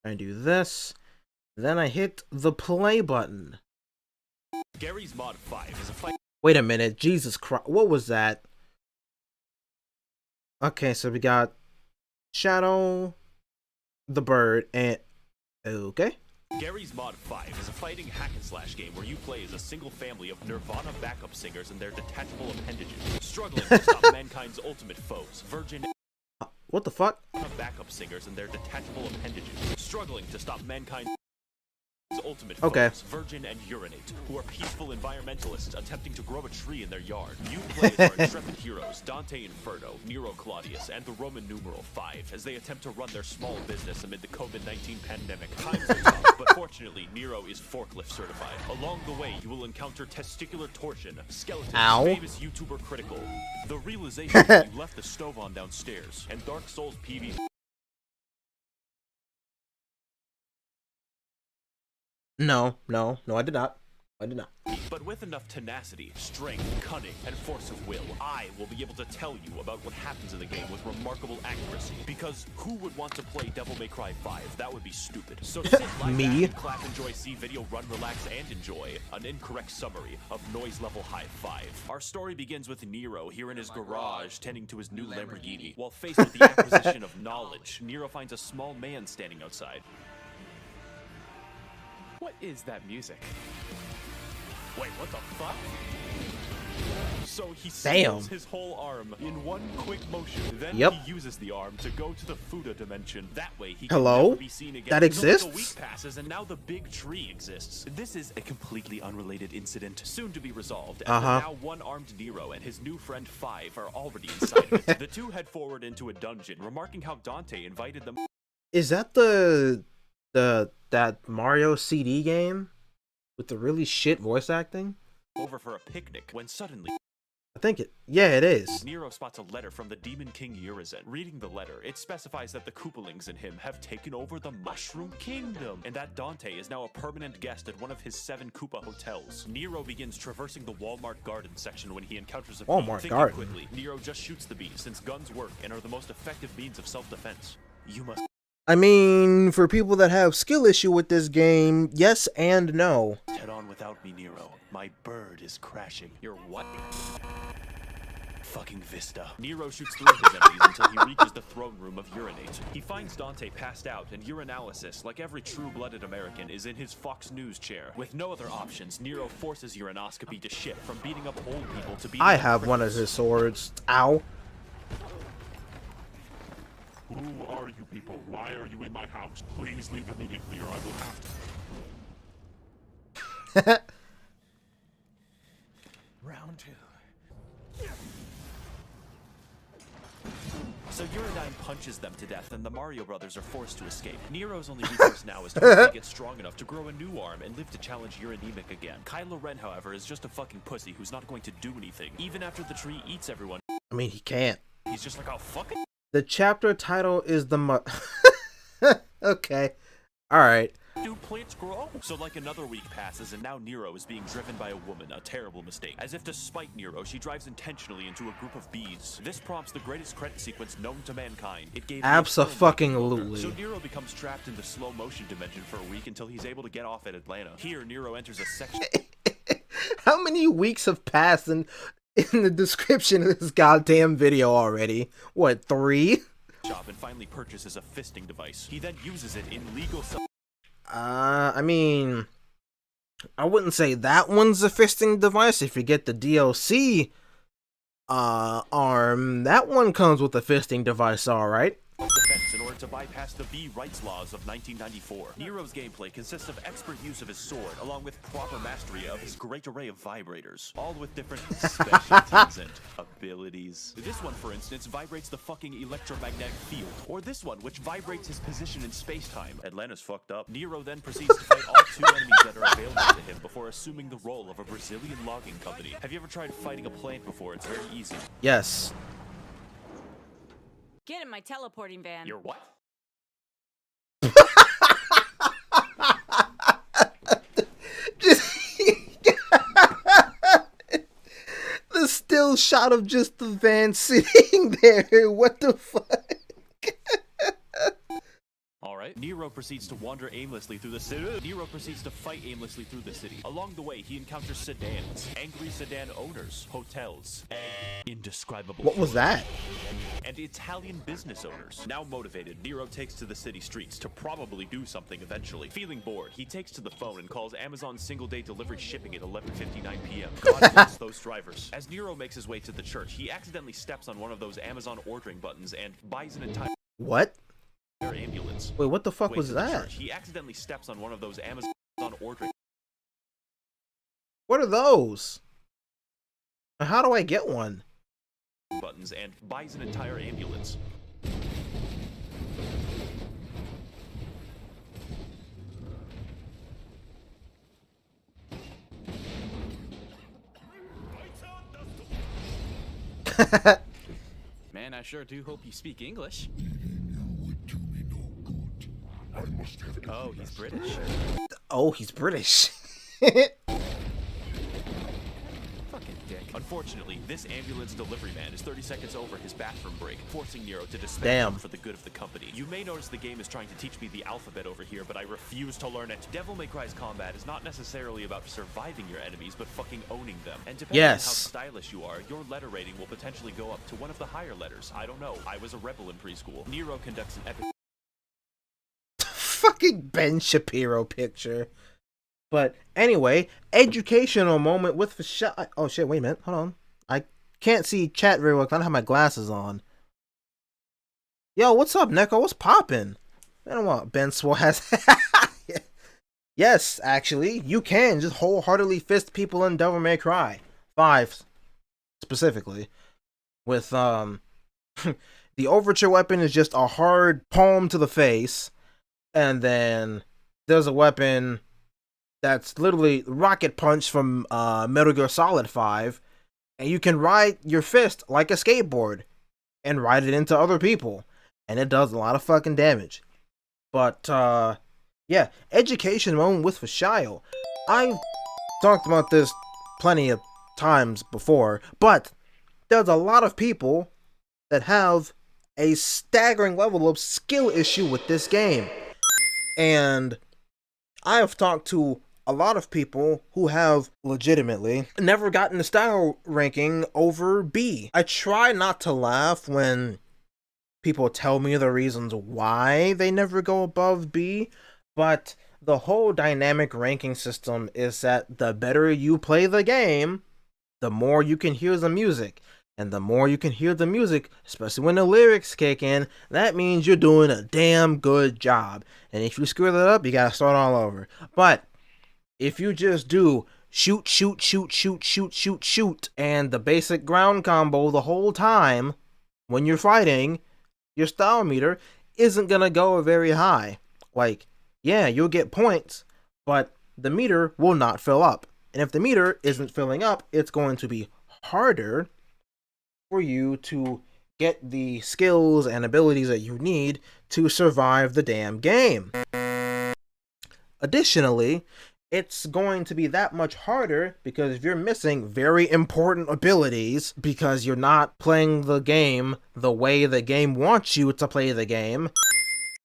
I do this. Then I hit the play button. Gary's Mod 5 is a fight. Wait a minute. Jesus Christ. What was that? Okay, so we got Shadow, the bird, and... Okay. Gary's Mod 5 is a fighting hack-and-slash game where you play as a single family of Nirvana backup singers and their detachable appendages, struggling to stop mankind's ultimate foes, Virgin... What the fuck? Backup singers and their detachable appendages, struggling to stop mankind's ultimate Okay. foes, Virgin and Urinate, who are peaceful environmentalists attempting to grow a tree in their yard. You play as our intrepid heroes, Dante Inferno, Nero Claudius, and the Roman numeral 5, as they attempt to run their small business amid the COVID-19 pandemic. Times are tough, but fortunately, Nero is forklift certified. Along the way, you will encounter testicular torsion, skeletons, famous YouTuber Critical, the realization that you left the stove on downstairs, and Dark Souls PvP. No, I did not. But with enough tenacity, strength, cunning, and force of will, I will be able to tell you about what happens in the game with remarkable accuracy. Because who would want to play Devil May Cry 5? That would be stupid. So sit, lie back, clap, enjoy, see video, run, relax, and enjoy an incorrect summary of Noise Level High 5. Our story begins with Nero here in his garage tending to his new Lamborghini. While faced with the acquisition of knowledge, Nero finds a small man standing outside. What is that music? Wait, what the fuck? So he steals his whole arm in one quick motion. Then he uses the arm to go to the Fuda dimension. That way he can never be seen again. That exists? A week passes and now the big tree exists. This is a completely unrelated incident, soon to be resolved. And now one-armed Nero and his new friend 5 are already inside of it. The two head forward into a dungeon, remarking how Dante invited them. Is that that Mario CD game with the really shit voice acting? Over for a picnic when suddenly I think it is. Nero spots a letter from the Demon King Urizen. Reading the letter, it specifies that the Koopalings and him have taken over the Mushroom Kingdom, and that Dante is now a permanent guest at one of his 7 Koopa hotels. Nero begins traversing the Walmart garden section when he encounters a bee. Thinking quickly, Nero just shoots the bee, since guns work and are the most effective means of self-defense. You must... I mean, for people that have skill issue with this game, yes and no. Head on without me, Nero. My bird is crashing. Your what? Fucking Vista. Nero shoots through his enemies until he reaches the throne room of Urinate. He finds Dante passed out, and Urinalysis, like every true-blooded American, is in his Fox News chair. With no other options, Nero forces Urinoscopy to shit, from beating up old people to beating I have one of his swords. Ow. Who are you people? Why are you in my house? Please leave immediately or I will have to. Round 2. So Uridine punches them to death, and the Mario brothers are forced to escape. Nero's only recourse now is to hopefully get strong enough to grow a new arm and live to challenge Uranemic again. Kylo Ren, however, is just a fucking pussy who's not going to do anything. Even after the tree eats everyone. I mean, he can't. He's just like, oh, fuck it. The chapter title is the Okay. Alright. Do plants grow? So like another week passes and now Nero is being driven by a woman, a terrible mistake. As if to spite Nero, she drives intentionally into a group of bees. This prompts the greatest credit sequence known to mankind. It gave Abso-fucking-lutely. So Nero becomes trapped in the slow motion dimension for a week until he's able to get off at Atlanta. Here, Nero enters a section. How many weeks have passed in the description of this goddamn video already? What, 3? Shop and finally purchases a fisting device. He then uses it in legal I mean, I wouldn't say that one's a fisting device. If you get the DLC arm, that one comes with a fisting device, alright. Defense in order to bypass the bee rights laws of 1994. Nero's gameplay consists of expert use of his sword, along with proper mastery of his great array of vibrators, all with different specialties and abilities. This one, for instance, vibrates the fucking electromagnetic field, or this one, which vibrates his position in space-time. Atlanta's fucked up. Nero then proceeds to fight all 2 enemies that are available to him before assuming the role of a Brazilian logging company. Have you ever tried fighting a plant before? It's very easy. Yes. Get in my teleporting van. You're what? The still shot of just the van sitting there. What the fuck? Alright. What? Nero proceeds to wander aimlessly through the city. Nero proceeds to fight aimlessly through the city. Along the way, he encounters sedans, angry sedan owners, hotels, and indescribable. What was that? And Italian business owners. Now motivated, Nero takes to the city streets to probably do something eventually. Feeling bored, he takes to the phone and calls Amazon single-day delivery shipping at 11:59 p.m. God bless those drivers. As Nero makes his way to the church, he accidentally steps on one of those Amazon ordering buttons and buys an entire What? ambulance. Wait, what the fuck was that? Church, he accidentally steps on one of those Amazon ordering What are those? And how do I get one? buttons and buys an entire ambulance. Man, I sure do hope you speak English. Oh, he's British. Oh, he's British. Fucking dick. Unfortunately, this ambulance delivery man is 30 seconds over his bathroom break, forcing Nero to disband him for the good of the company. You may notice the game is trying to teach me the alphabet over here, but I refuse to learn it. Devil May Cry's combat is not necessarily about surviving your enemies, but fucking owning them. And depending on how stylish you are, your letter rating will potentially go up to one of the higher letters. I don't know. I was a rebel in preschool. Nero conducts an epic Fucking Ben Shapiro picture. But anyway, educational moment with Fhashyl. Oh shit, wait a minute. Hold on. I can't see chat very well because I don't have my glasses on. Yo, what's up, Neko? What's poppin'? I don't want Ben Swore has. Yes, actually, you can just wholeheartedly fist people in Devil May Cry 5 specifically. With the overture weapon is just a hard palm to the face, and then there's a weapon that's literally Rocket Punch from Metal Gear Solid 5, and you can ride your fist like a skateboard and ride it into other people, and it does a lot of fucking damage. But yeah, education moment with Fhashyl. I've talked about this plenty of times before, but there's a lot of people that have a staggering level of skill issue with this game. And I have talked to a lot of people who have legitimately never gotten the style ranking over B. I try not to laugh when people tell me the reasons why they never go above B, but the whole dynamic ranking system is that the better you play the game, the more you can hear the music. And the more you can hear the music, especially when the lyrics kick in, that means you're doing a damn good job. And if you screw that up, you gotta start all over. But if you just do shoot, shoot, shoot, shoot, shoot, shoot, shoot, and the basic ground combo the whole time, when you're fighting, your style meter isn't gonna go very high. Like, yeah, you'll get points, but the meter will not fill up. And if the meter isn't filling up, it's going to be harder for you to get the skills and abilities that you need to survive the damn game. Additionally, it's going to be that much harder because if you're missing very important abilities because you're not playing the game the way the game wants you to play the game,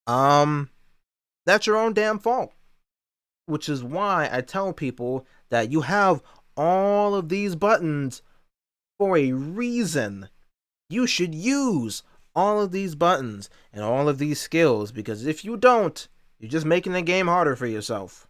that's your own damn fault. Which is why I tell people that you have all of these buttons for a reason. You should use all of these buttons and all of these skills, because if you don't, you're just making the game harder for yourself.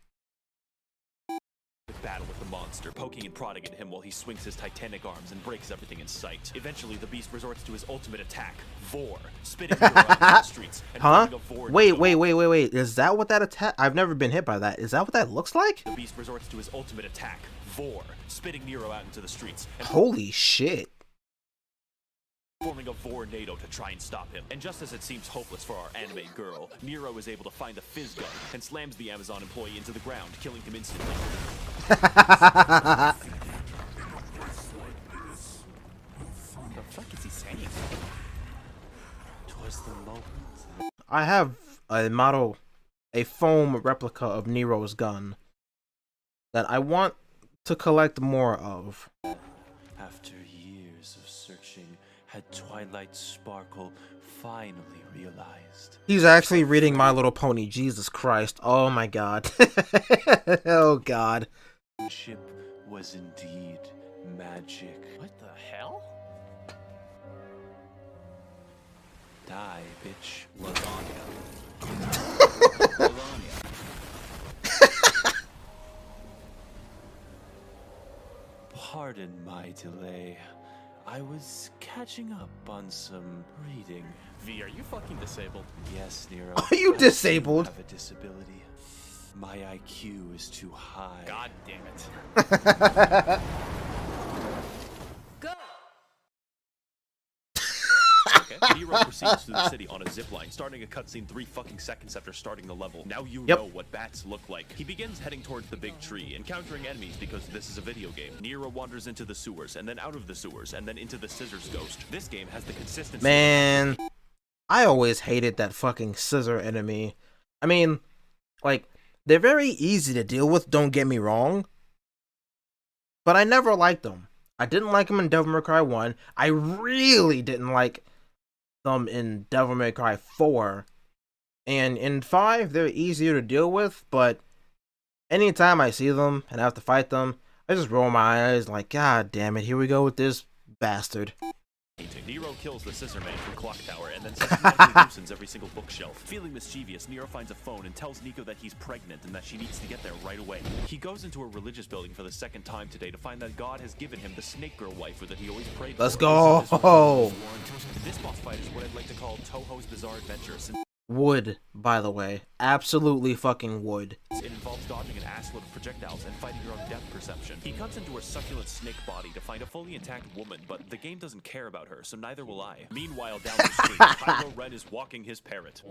battle with the monster, poking and prodding at him while he swings his titanic arms and breaks everything in sight. Eventually, the beast resorts to his ultimate attack, Vor, spitting Nero out into the streets and forming a Vor. Wait. Is that what that attack? I've never been hit by that. Is that what that looks like? The beast resorts to his ultimate attack, Vor, spitting Nero out into the streets. And holy shit. Forming a Vornado to try and stop him. And just as it seems hopeless for our anime girl, Nero is able to find the fizz gun and slams the Amazon employee into the ground, killing him instantly. What the fuck is he saying? Twas the moment. I have a model, a foam replica of Nero's gun that I want to collect more of. After years of searching, had Twilight Sparkle finally realized. He's actually reading My Little Pony. Jesus Christ. Oh my god. Oh god. Friendship was indeed magic. What the hell? Die, bitch. Lasagna. Pardon my delay. I was catching up on some reading. V, are you fucking disabled? Yes, Nero. Are you I disabled? have a disability. My IQ is too high. God damn it. Okay. Nero proceeds through the city on a zipline, starting a cutscene 3 fucking seconds after starting the level. Now you Yep. know what bats look like. He begins heading towards the big tree, encountering enemies because this is a video game. Nero wanders into the sewers, and then out of the sewers, and then into the scissors ghost. This game has the consistency. Man, I always hated that fucking scissor enemy. I mean, like, they're very easy to deal with, don't get me wrong. But I never liked them. I didn't like them in Devil May Cry 1. I really didn't like them in Devil May Cry 4. And in 5, they're easier to deal with, but anytime I see them and I have to fight them, I just roll my eyes like, God damn it, here we go with this bastard. Nero kills the scissor man from Clock Tower and then systematically loosens every single bookshelf. Feeling mischievous, Nero finds a phone and tells Nico that he's pregnant and that she needs to get there right away. He goes into a religious building for the second time today to find that God has given him the snake girl waifu that he always prayed Let's for. go! This boss fight is what I'd like to call Toho's Bizarre Adventure, since Would, by the way. Absolutely fucking would. it involves dodging an assload of projectiles and fighting your own depth perception. He cuts into her succulent snake body to find a fully intact woman, but the game doesn't care about her, so neither will I. Meanwhile, down the street, Kylo Ren is walking his parrot.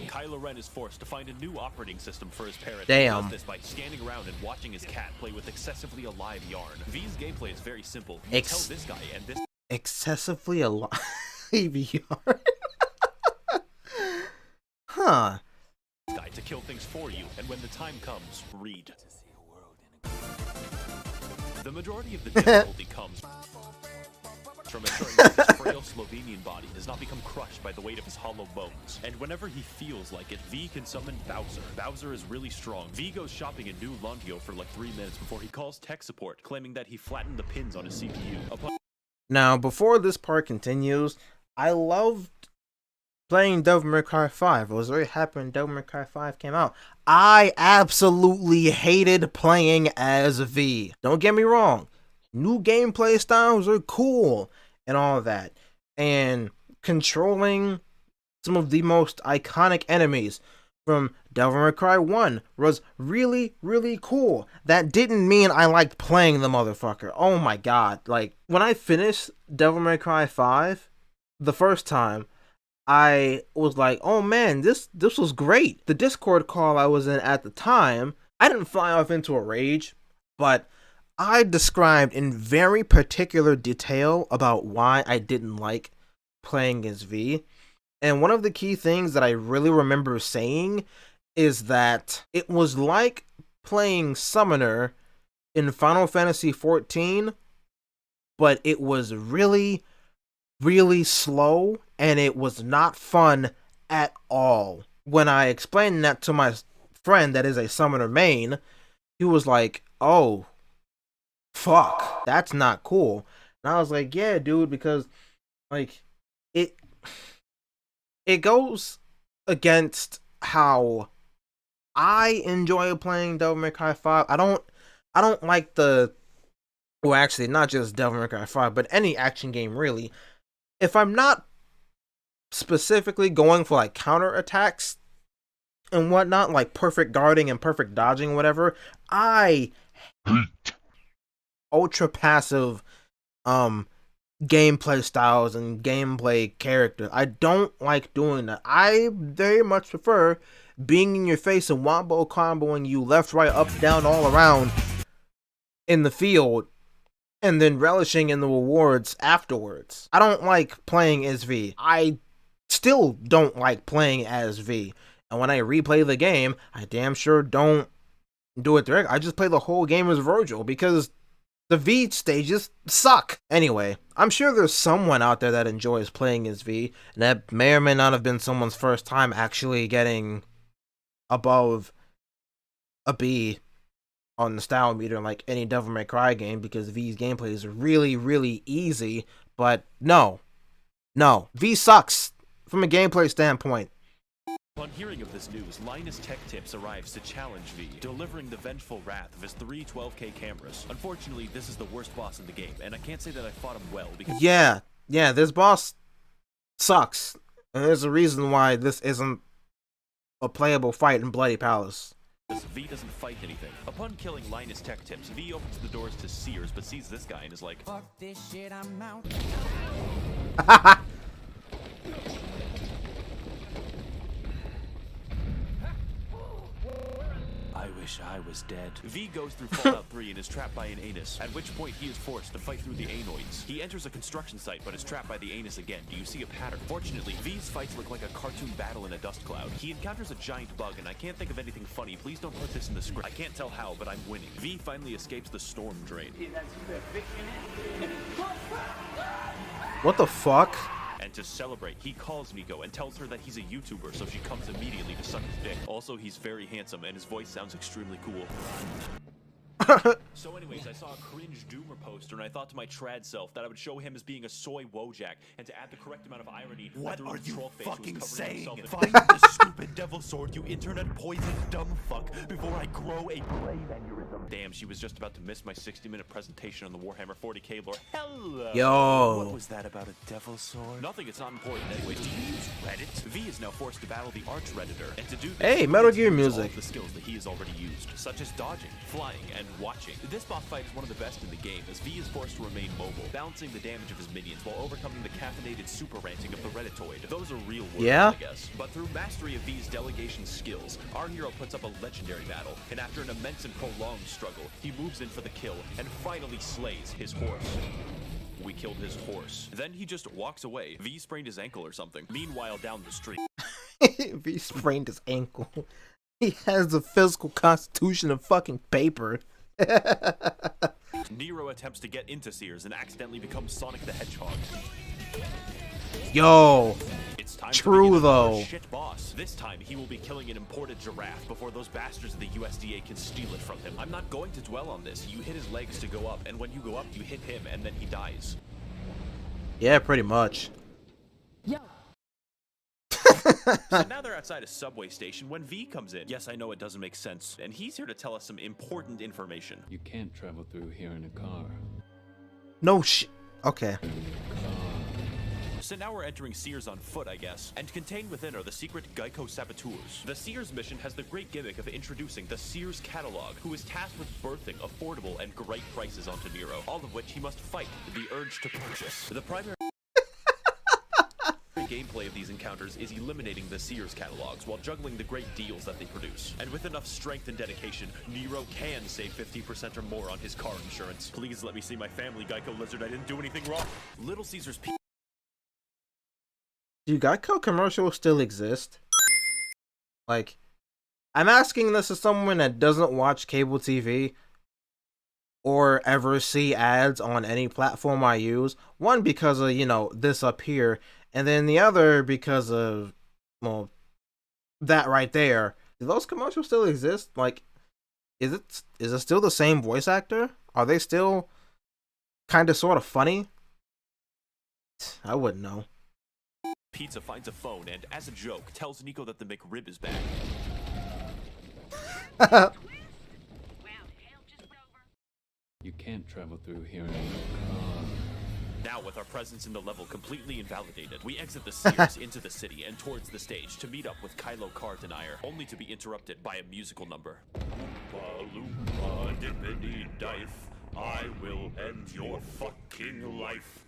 Kylo Ren is forced to find a new operating system for his parrot. Damn. He does this by scanning around and watching his cat play with excessively alive yarn. V's gameplay is very simple. You tell this guy and this Excessively alive VR. Huh. guy to kill things for you, and when the time comes, read. The majority of the difficulty comes from ensuring that his frail Slovenian body does not become crushed by the weight of his hollow bones. And whenever he feels like it, V can summon Bowser. Bowser is really strong. V goes shopping a new Longio for like 3 minutes before he calls tech support, claiming that he flattened the pins on his CPU. Now, before this part continues, I loved playing Devil May Cry 5. I was very happy when Devil May Cry 5 came out. I absolutely hated playing as V. Don't get me wrong. New gameplay styles are cool and all that. And controlling some of the most iconic enemies from Devil May Cry 1 was really, really cool. That didn't mean I liked playing the motherfucker. Oh my god. Like, when I finished Devil May Cry 5 the first time, I was like, oh man, this was great. The Discord call I was in at the time, I didn't fly off into a rage, but I described in very particular detail about why I didn't like playing as V. And one of the key things that I really remember saying is that it was like playing Summoner in Final Fantasy XIV, but it was really, really slow, and it was not fun at all. When I explained that to my friend that is a Summoner main, he was like, oh, fuck, that's not cool. And I was like, yeah, dude, because, like, it goes against how I enjoy playing Devil May Cry 5. I don't like the, well, actually, not just Devil May Cry 5, but any action game, really. If I'm not specifically going for, like, counter attacks and whatnot, like perfect guarding and perfect dodging, whatever, I hate ultra passive gameplay styles and gameplay characters. I don't like doing that. I very much prefer being in your face and wombo comboing you left, right, up, down, all around in the field, and then relishing in the rewards afterwards. I don't like playing as V. I still don't like playing as V. And when I replay the game, I damn sure don't do it direct. I just play the whole game as Virgil, because The V stages suck. Anyway, I'm sure there's someone out there that enjoys playing as V, and that may or may not have been someone's first time actually getting above a B on the style meter in like any Devil May Cry game, because V's gameplay is really, really easy. But no, V sucks from a gameplay standpoint. Upon hearing of this news, Linus Tech Tips arrives to challenge V, delivering the vengeful wrath of his three 12K cameras. Unfortunately, this is the worst boss in the game, and I can't say that I fought him well because— Yeah, this boss sucks. And there's a reason why this isn't a playable fight in Bloody Palace. V doesn't fight anything. Upon killing Linus Tech Tips, V opens the doors to Sears, but sees this guy and is like, Fuck this shit, I'm out. I wish I was dead. V goes through Fallout 3 and is trapped by an anus, at which point he is forced to fight through the anoids. He enters a construction site but is trapped by the anus again. Do you see a pattern? Fortunately, V's fights look like a cartoon battle in a dust cloud. He encounters a giant bug and I can't think of anything funny. Please don't put this in the script. I can't tell how, but I'm winning. V finally escapes the storm drain. What the fuck? And to celebrate, he calls Nico and tells her that he's a YouTuber, so she comes immediately to suck his dick. Also, he's very handsome and his voice sounds extremely cool. So anyways, I saw a cringe Doomer poster and I thought to my trad self that I would show him as being a soy Wojak, and to add the correct amount of irony, What are you fucking saying? Find the stupid devil sword, you internet poisoned dumb fuck, before I grow a brain aneurysm. Damn, she was just about to miss my 60-minute presentation on the Warhammer 40k lore. Hello! Yo. What was that about a devil sword? Nothing, it's not important anyways. Do you use Reddit? V is now forced to battle the Arch Redditor, and to do this, Hey, he Metal needs to Gear use all music. of the skills that he has already used, such as dodging, flying, and watching. This boss fight is one of the best in the game, as V is forced to remain mobile, balancing the damage of his minions while overcoming the caffeinated super ranting of the Redditoid. Those are real words, Yeah? I guess. But through mastery of V's delegation skills, our hero puts up a legendary battle, and after an immense and prolonged struggle, he moves in for the kill and finally slays his horse. We killed his horse. Then he just walks away. V sprained his ankle or something. Meanwhile, down the street, V sprained his ankle. He has a physical constitution of fucking paper. Nero attempts to get into Sears and accidentally becomes Sonic the Hedgehog. Yo, It's time True, to begin another though. shit boss. This time he will be killing an imported giraffe before those bastards of the USDA can steal it from him. I'm not going to dwell on this. You hit his legs to go up, and when you go up, you hit him, and then he dies. yeah, pretty much. So now they're outside a subway station when V comes in. Yes, I know it doesn't make sense, and he's here to tell us some important information. You can't travel through here in a car. No shit. Okay. So now we're entering Sears on foot, I guess, and contained within are the secret Geico saboteurs. The Sears mission has the great gimmick of introducing the Sears catalog, who is tasked with birthing affordable and great prices onto Nero, all of which he must fight the urge to purchase. The primary gameplay of these encounters is eliminating the Sears catalogs while juggling the great deals that they produce. And with enough strength and dedication, Nero can save 50% or more on his car insurance. Please let me see my family, Geico Lizard. I didn't do anything wrong. Little Caesar's Do Geico commercials still exist? Like, I'm asking this as someone that doesn't watch cable TV or ever see ads on any platform I use. One, because of, this up here, and then the other because of, well, that right there. Do those commercials still exist? Like, is it still the same voice actor? Are they still kind of sort of funny? I wouldn't know. Pizza finds a phone and, as a joke, tells Nico that the McRib is back. You can't travel through here in a car. Now, with our presence in the level completely invalidated, we exit the Sears into the city and towards the stage to meet up with Kylo Car Denier, only to be interrupted by a musical number. Oompa loompa dippity dife, I will end your fucking life.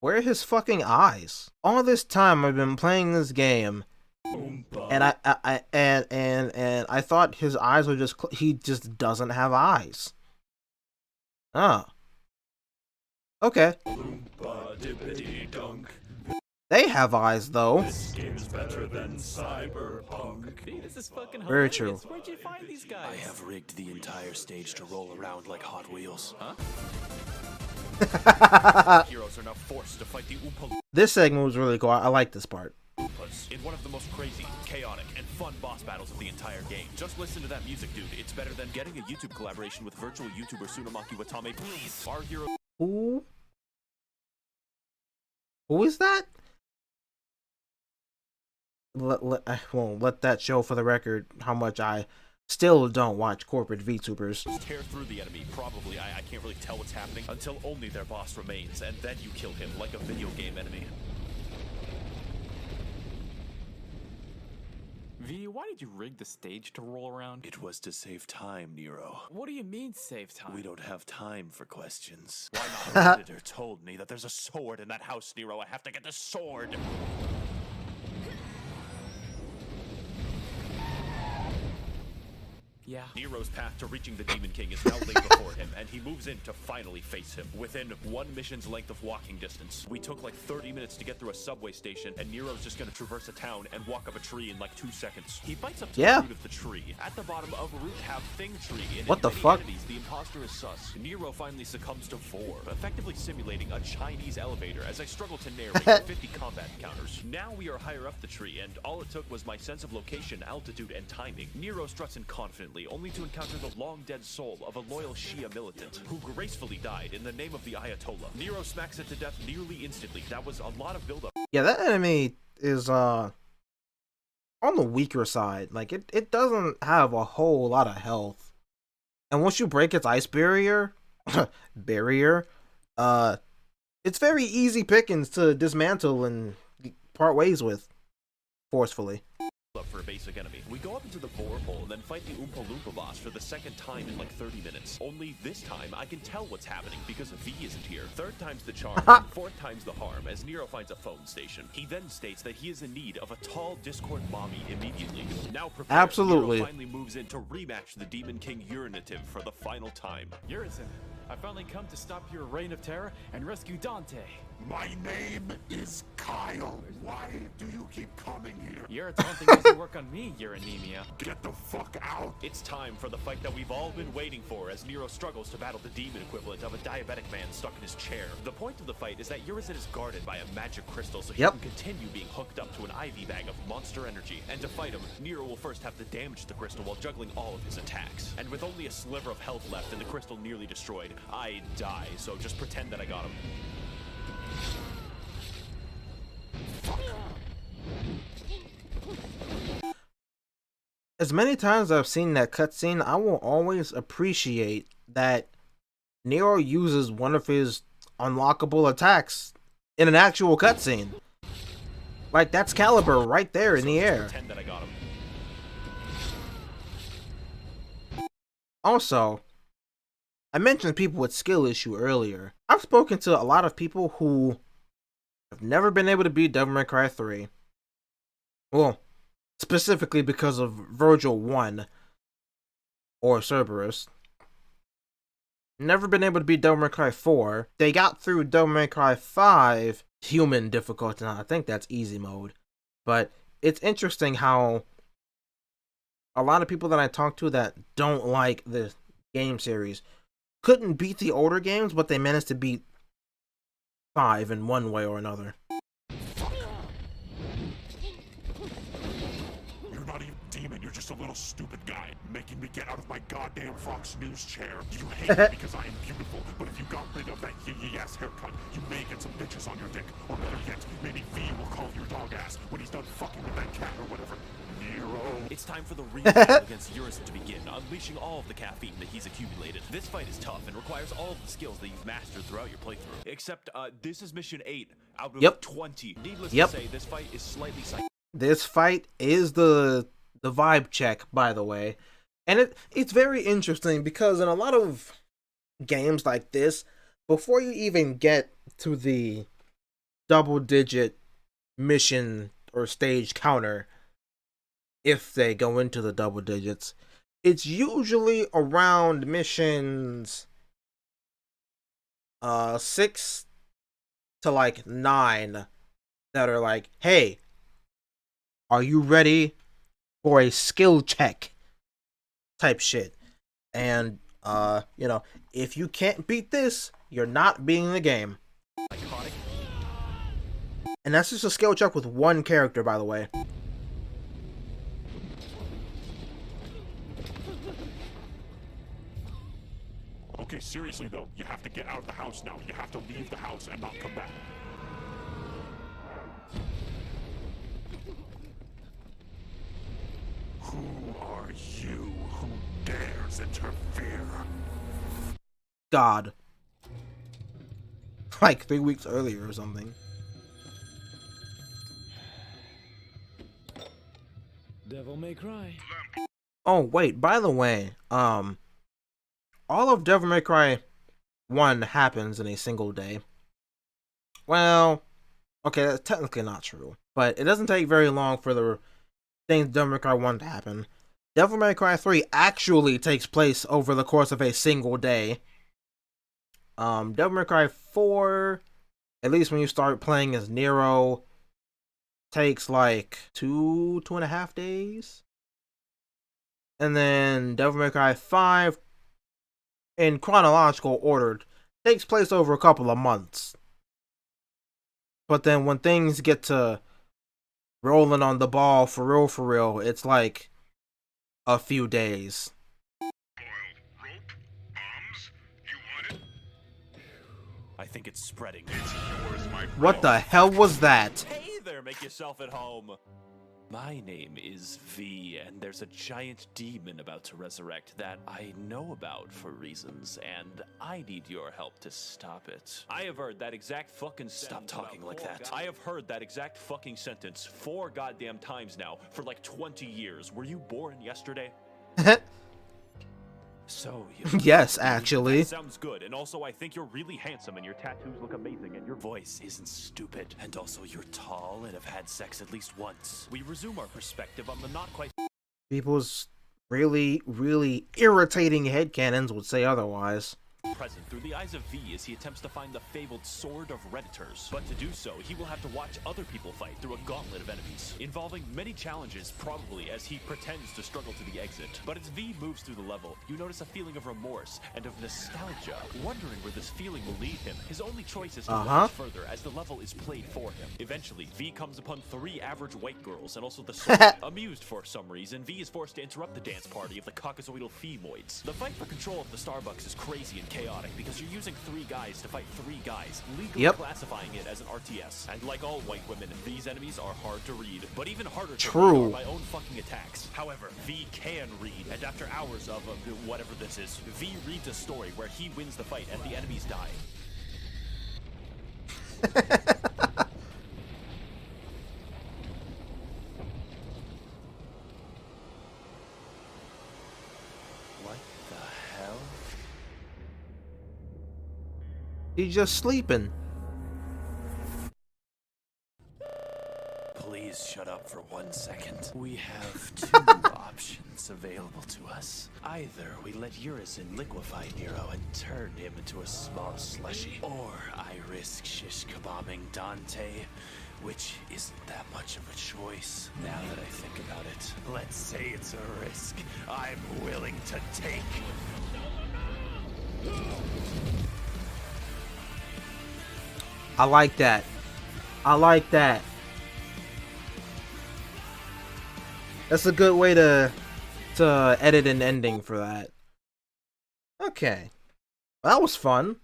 Where are his fucking eyes? All this time I've been playing this game, and I thought his eyes were just he just doesn't have eyes. Oh. Okay. Oompa dippity dunk. They have eyes, though. This game's better than Cyberpunk. Hey, this is fucking Very hilarious. true. Where'd you find these guys? I have rigged the entire stage to roll around like Hot Wheels. Huh? Heroes are now forced to fight the Oompa This segment was really cool. I like this part. Loompas in one of the most crazy, chaotic, and fun boss battles of the entire game. Just listen to that music, dude. It's better than getting a YouTube collaboration with virtual YouTuber Tsunamaki Watame. Please, our hero. Who is that? I won't let that show for the record how much I still don't watch corporate VTubers. Tear through the enemy. Probably, I can't really tell what's happening until only their boss remains, and then you kill him like a video game enemy. V, why did you rig the stage to roll around? It was to save time, Nero. What do you mean save time? We don't have time for questions. Why not? The editor told me that there's a sword in that house, Nero. I have to get the sword. Yeah. Nero's path to reaching the Demon King is now laid before him, and he moves in to finally face him. Within one mission's length of walking distance, we took like 30 minutes to get through a subway station, and Nero's just gonna traverse a town and walk up a tree in like 2 seconds. He bites up to the root of the tree. At the bottom of root have Thing Tree. And what in the many fuck? entities, the imposter is sus. Nero finally succumbs to Vor, effectively simulating a Chinese elevator as I struggle to narrate 50 combat encounters. Now we are higher up the tree, and all it took was my sense of location, altitude, and timing. Nero struts in confidently, only to encounter the long-dead soul of a loyal Shia militant, who gracefully died in the name of the Ayatollah. Nero smacks it to death nearly instantly. That was a lot of build-up. Yeah, that enemy is on the weaker side. Like, it doesn't have a whole lot of health. And once you break its ice barrier, it's very easy pickings to dismantle and part ways with forcefully. Up for a basic enemy. We go up into the borehole and then fight the Oompa Loompa boss for the second time in like 30 minutes. Only this time I can tell what's happening because V isn't here. Third time's the charm, and fourth time's the harm as Nero finds a phone station. He then states that he is in need of a tall Discord mommy immediately. Now prepared, Absolutely. Nero finally moves in to rematch the Demon King Urinative for the final time. Urizen, I finally come to stop your reign of terror and rescue Dante. My name is Kyle. Why do you keep coming here? Your taunting doesn't work on me, your anemia. Get the fuck out. It's time for the fight that we've all been waiting for as Nero struggles to battle the demon equivalent of a diabetic man stuck in his chair. The point of the fight is that Urizen is guarded by a magic crystal so he can continue being hooked up to an IV bag of monster energy. And to fight him, Nero will first have to damage the crystal while juggling all of his attacks. And with only a sliver of health left and the crystal nearly destroyed, I die, so just pretend that I got him. As many times I've seen that cutscene, I will always appreciate that Nero uses one of his unlockable attacks in an actual cutscene. Like, that's Caliber right there in the air. Pretend that I got him. Also, I mentioned people with skill issue earlier. I've spoken to a lot of people who have never been able to beat Devil May Cry 3. Well, specifically because of Virgil 1 or Cerberus. Never been able to beat Devil May Cry 4. They got through Devil May Cry 5 human difficulty. Now, I think that's easy mode. But it's interesting how a lot of people that I talk to that don't like the game series couldn't beat the older games, but they managed to beat 5 in one way or another. You're not even a demon, you're just a little stupid guy, making me get out of my goddamn Fox News chair. You hate me because I am beautiful, but if you got rid of that yee-yee-ass haircut, you may get some bitches on your dick. Or better yet, maybe V will call your dog ass when he's done fucking with that cat or whatever. Nero. It's time for the real battle against Urizen to begin, unleashing all of the caffeine that he's accumulated. This fight is tough and requires all of the skills that you've mastered throughout your playthrough. Except, this is mission 8 out of 20. Needless to say, this fight is slightly This fight is the vibe check, by the way. And it's very interesting because in a lot of games like this, before you even get to the double-digit mission or stage counter, if they go into the double digits, it's usually around missions 6 to like 9 that are like, hey, are you ready for a skill check type shit? And you know, if you can't beat this, you're not beating the game. And that's just a skill check with one character, by the way. Okay, seriously though, you have to get out of the house now. You have to leave the house and not come back. Who are you? Who dares interfere? God. Like 3 weeks earlier or something. Devil May Cry. Oh, wait, by the way, all of Devil May Cry 1 happens in a single day. Well, okay, that's technically not true, but it doesn't take very long for the things Devil May Cry 1 to happen. Devil May Cry 3 actually takes place over the course of a single day. Devil May Cry 4, at least when you start playing as Nero, takes like 2.5 days. And then Devil May Cry 5, in chronological order, takes place over a couple of months. But then when things get to rolling on the ball for real, it's like a few days. I think it's spreading. What the hell was that? Hey there, make yourself at home. My name is V, and there's a giant demon about to resurrect that I know about for reasons, and I need your help to stop it. I have heard that exact fucking Stop talking like that. I have heard that exact fucking sentence 4 goddamn times now for like 20 years. Were you born yesterday? So, Yes, actually. That sounds good, and also I think you're really handsome, and your tattoos look amazing, and your voice isn't stupid, and also you're tall and have had sex at least once. We resume our perspective on the not quite People's really irritating headcanons would say otherwise. present through the eyes of V as he attempts to find the fabled Sword of Redditors. But to do so, he will have to watch other people fight through a gauntlet of enemies, involving many challenges probably as he pretends to struggle to the exit. But as V moves through the level, you notice a feeling of remorse and of nostalgia, wondering where this feeling will lead him. His only choice is to watch further as the level is played for him. Eventually, V comes upon 3 average white girls and also the sword. Amused for some reason, V is forced to interrupt the dance party of the Caucasoidal Femoids. The fight for control of the Starbucks is crazy and chaotic because you're using 3 guys to fight 3 guys, legally classifying it as an RTS. And like all white women, these enemies are hard to read, but even harder to read are my own fucking attacks. However, V can read, and after hours of whatever this is, V reads a story where he wins the fight and the enemies die. What the hell? He's just sleeping. Please shut up for 1 second. We have 2 options available to us. Either we let Urizen liquefy Nero and turn him into a small slushy, or I risk shish kebabbing Dante, which isn't that much of a choice. Now that I think about it, let's say it's a risk I'm willing to take. I like that. I like that. That's a good way to edit an ending for that. Okay. Well, that was fun.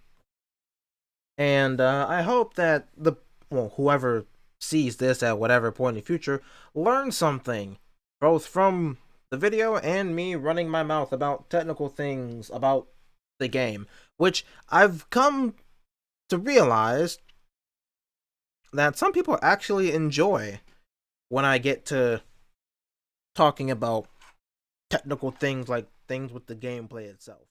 And I hope that whoever sees this at whatever point in the future learns something, both from the video and me running my mouth about technical things about the game, which I've come to realize that some people actually enjoy when I get to talking about technical things, like things with the gameplay itself.